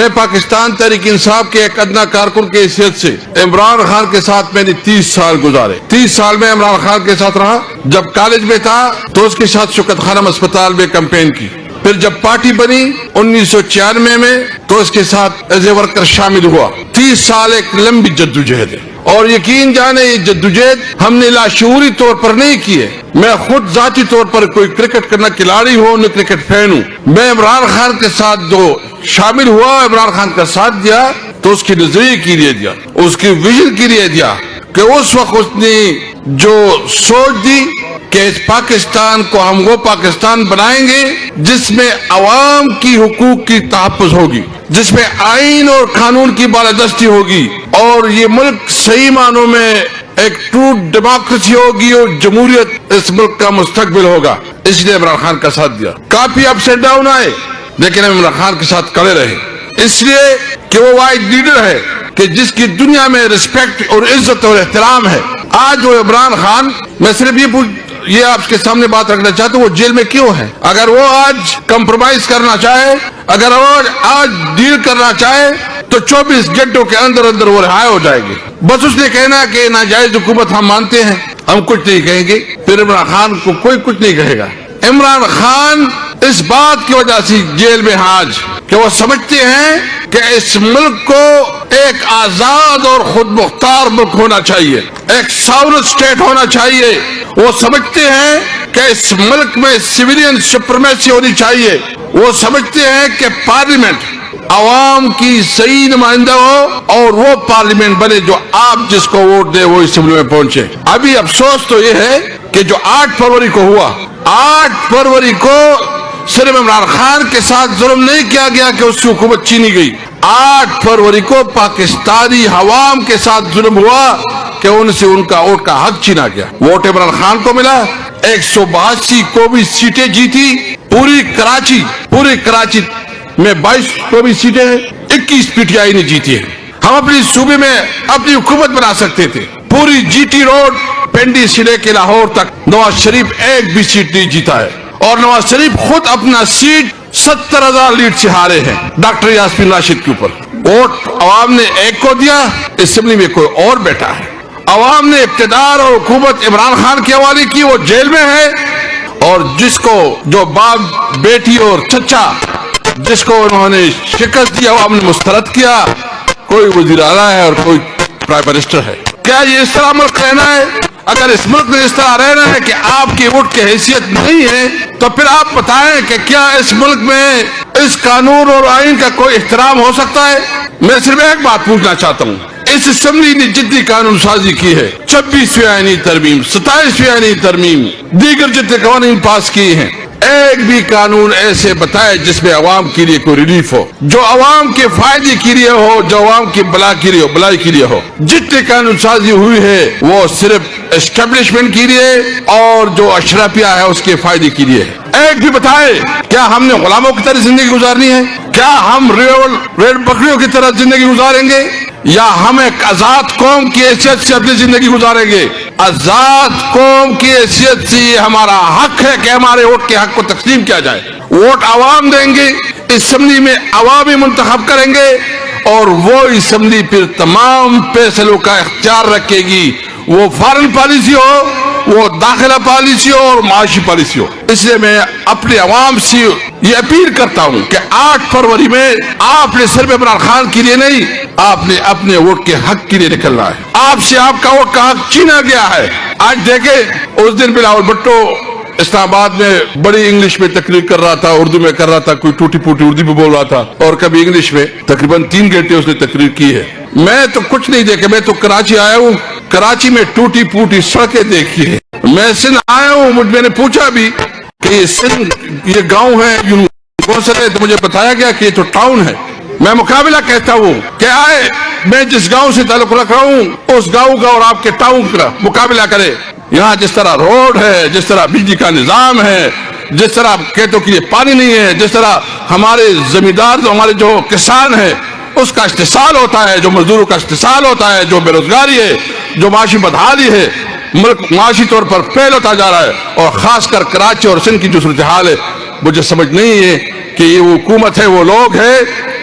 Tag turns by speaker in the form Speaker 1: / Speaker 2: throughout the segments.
Speaker 1: میں پاکستان تحریک انصاف کے ایک ادنا کارکن کی حیثیت سے عمران خان کے ساتھ میں نے 30 سال گزارے. 30 سال میں عمران خان کے ساتھ رہا. جب کالج میں تھا تو اس کے ساتھ شوکت خانم اسپتال میں کمپین کی. پھر جب پارٹی بنی 1996 میں تو اس کے ساتھ ایز اے ورکر شامل ہوا. 30 سال ایک لمبی جدوجہد ہے اور یقین جانے یہ جدوجہد ہم نے لاشعوری طور پر نہیں کی ہے. میں خود ذاتی طور پر کوئی کرکٹ کرنا کھلاڑی ہوں نہ کرکٹ فین ہوں. میں عمران خان کے ساتھ جو شامل ہوا, عمران خان کا ساتھ دیا تو اس کی نظریے کے لیے دیا, اس کی ویژن کے لیے دیا کہ اس وقت اس نے جو سوچ دی کہ اس پاکستان کو ہم وہ پاکستان بنائیں گے جس میں عوام کی حقوق کی تحفظ ہوگی, جس میں آئین اور قانون کی بالادستی ہوگی اور یہ ملک صحیح معنوں میں ایک ٹرو ڈیموکریسی ہوگی اور جمہوریت اس ملک کا مستقبل ہوگا. اس لیے عمران خان کا ساتھ دیا. کافی اپس اینڈ ڈاؤن آئے لیکن ہم عمران خان کے ساتھ کھڑے رہے, اس لیے کہ وہ واحد لیڈر ہے کہ جس کی دنیا میں رسپیکٹ اور عزت اور احترام ہے. آج وہ عمران خان, میں صرف یہ آپ کے سامنے بات رکھنا چاہتا ہوں, وہ جیل میں کیوں ہے؟ اگر وہ آج کمپرومائز کرنا چاہے, اگر وہ آج ڈیل کرنا چاہے تو 24 گھنٹوں کے اندر اندر وہ رہا ہو جائے گی. بس اس نے کہنا کہ ناجائز حکومت ہم مانتے ہیں, ہم کچھ نہیں کہیں گے, پھر عمران خان کو کوئی کچھ نہیں کہے گا. عمران خان اس بات کی وجہ سے جیل میں آج کہ وہ سمجھتے ہیں کہ اس ملک کو ایک آزاد اور خود مختار ملک ہونا چاہیے, ایک ساورن اسٹیٹ ہونا چاہیے. وہ سمجھتے ہیں کہ اس ملک میں سویلین سپریمیسی ہونی چاہیے. وہ سمجھتے ہیں کہ پارلیمنٹ عوام کی صحیح نمائندہ ہو اور وہ پارلیمنٹ بنے جو آپ جس کو ووٹ دے وہ اسمبلی میں پہنچے. ابھی افسوس تو یہ ہے کہ جو 8 فروری کو ہوا, 8 فروری کو صرف عمران خان کے ساتھ ظلم نہیں کیا گیا کہ اس کی حکومت چھینی گئی. 8 فروری کو پاکستانی عوام کے ساتھ ظلم ہوا کہ ان سے ان کا ووٹ کا حق چھینا گیا. ووٹ عمران خان کو ملا, 182 قومی سیٹیں جیتی. پوری کراچی میں 22 قومی سیٹیں ہیں, 21 پی ٹی آئی نے جیتی ہے. ہم اپنی صوبے میں اپنی حکومت بنا سکتے تھے. پوری جی ٹی روڈ پنڈی سے لے کے لاہور تک نواز شریف ایک بھی سیٹ نہیں جیتا ہے اور نواز شریف خود اپنا سیٹ 70,000 لیڈ سے ہارے ہیں ڈاکٹر یاسمین راشد کے اوپر. ووٹ عوام نے ایک کو دیا, اسمبلی میں کوئی اور بیٹھا ہے. عوام نے اقتدار اور حکومت عمران خان کے حوالے کی, وہ جیل میں ہے. اور جس کو جو باپ بیٹی اور چچا جس کو انہوں نے شکست دی عوام نے مسترد کیا, کوئی وزیر اعلیٰ ہے اور کوئی پرائم منسٹر ہے. کیا یہ اس طرح ملک رہنا ہے؟ اگر اس ملک میں اس طرح رہنا ہے کہ آپ کی ووٹ کی حیثیت نہیں ہے تو پھر آپ بتائیں کہ کیا اس ملک میں اس قانون اور آئین کا کوئی احترام ہو سکتا ہے؟ میں صرف ایک بات پوچھنا چاہتا ہوں, اس اسمبلی نے جتنی قانون سازی کی ہے, 26ویں آئینی ترمیم, 27ویں آئینی ترمیم, دیگر جتنے قوانین پاس کیے ہیں, ایک بھی قانون ایسے بتائے جس میں عوام کے لیے کوئی ریلیف ہو, جو عوام کے فائدے کے لیے ہو, جو عوام کی بلائی کے لیے ہو. جتنے قانون سازی ہوئی ہے وہ صرف اسٹیبلشمنٹ کے لیے اور جو اشرافیہ ہے اس کے فائدے کے لیے ہے. ایک بھی بتائے کیا ہم نے غلاموں کی طرح زندگی گزارنی ہے؟ کیا ہم ریڑھ بکریوں کی طرح زندگی گزاریں گے یا ہم ایک آزاد قوم کی حیثیت سے اپنی زندگی گزاریں گے؟ آزاد قوم کی حیثیت سے یہ ہمارا حق ہے کہ ہمارے ووٹ کے حق کو تقسیم کیا جائے. ووٹ عوام دیں گے, اسمبلی میں عوامی منتخب کریں گے اور وہ اسمبلی پھر تمام فیصلوں کا اختیار رکھے گی, وہ فارن پالیسی ہو, وہ داخلہ پالیسی ہو اور معاشی پالیسی ہو. اس لیے میں اپنے عوام سے یہ اپیل کرتا ہوں کہ 8 فروری میں آپ نے صرف عمران خان کے لیے نہیں, آپ نے اپنے ووٹ کے حق کے لیے نکلنا ہے. آپ سے آپ کا ووٹ کا حق چھینا گیا ہے. آج دیکھیں اس دن بلاول بھٹو اسلام آباد میں بڑی انگلش میں تقریر کر رہا تھا, اردو میں کر رہا تھا, کوئی ٹوٹی پوٹی اردو میں بول رہا تھا اور کبھی انگلش میں. تقریباً 3 گھنٹے اس نے تقریر کی ہے. میں تو کچھ نہیں دیکھا, میں تو کراچی آیا ہوں, کراچی میں ٹوٹی پوٹی سڑکیں دیکھی ہے. میں سندھ آیا ہوں, میں نے پوچھا بھی کہ یہ سندھ یہ گاؤں ہے یونیورسٹی, تو مجھے بتایا گیا کہ یہ تو ٹاؤن ہے. میں مقابلہ کہتا ہوں کہ آئے میں جس گاؤں سے تعلق رکھ رہا ہوں اس گاؤں کا اور آپ کے ٹاؤن کا مقابلہ کرے. یہاں جس طرح روڈ ہے, جس طرح بجلی کا نظام ہے, جس طرح کھیتوں کے لیے پانی نہیں ہے, جس طرح ہمارے زمیندار ہمارے جو کسان ہیں اس کا استحصال ہوتا ہے, جو مزدوروں کا استحصال ہوتا ہے, جو بے روزگاری ہے, جو معاشی بدحالی ہے, ملک معاشی طور پر فیل ہوتا جا رہا ہے. اور خاص کر کراچی اور سندھ کی جو صورتحال ہے, مجھے سمجھ نہیں ہے کہ یہ وہ حکومت ہے, وہ لوگ ہیں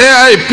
Speaker 1: AIP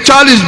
Speaker 1: 40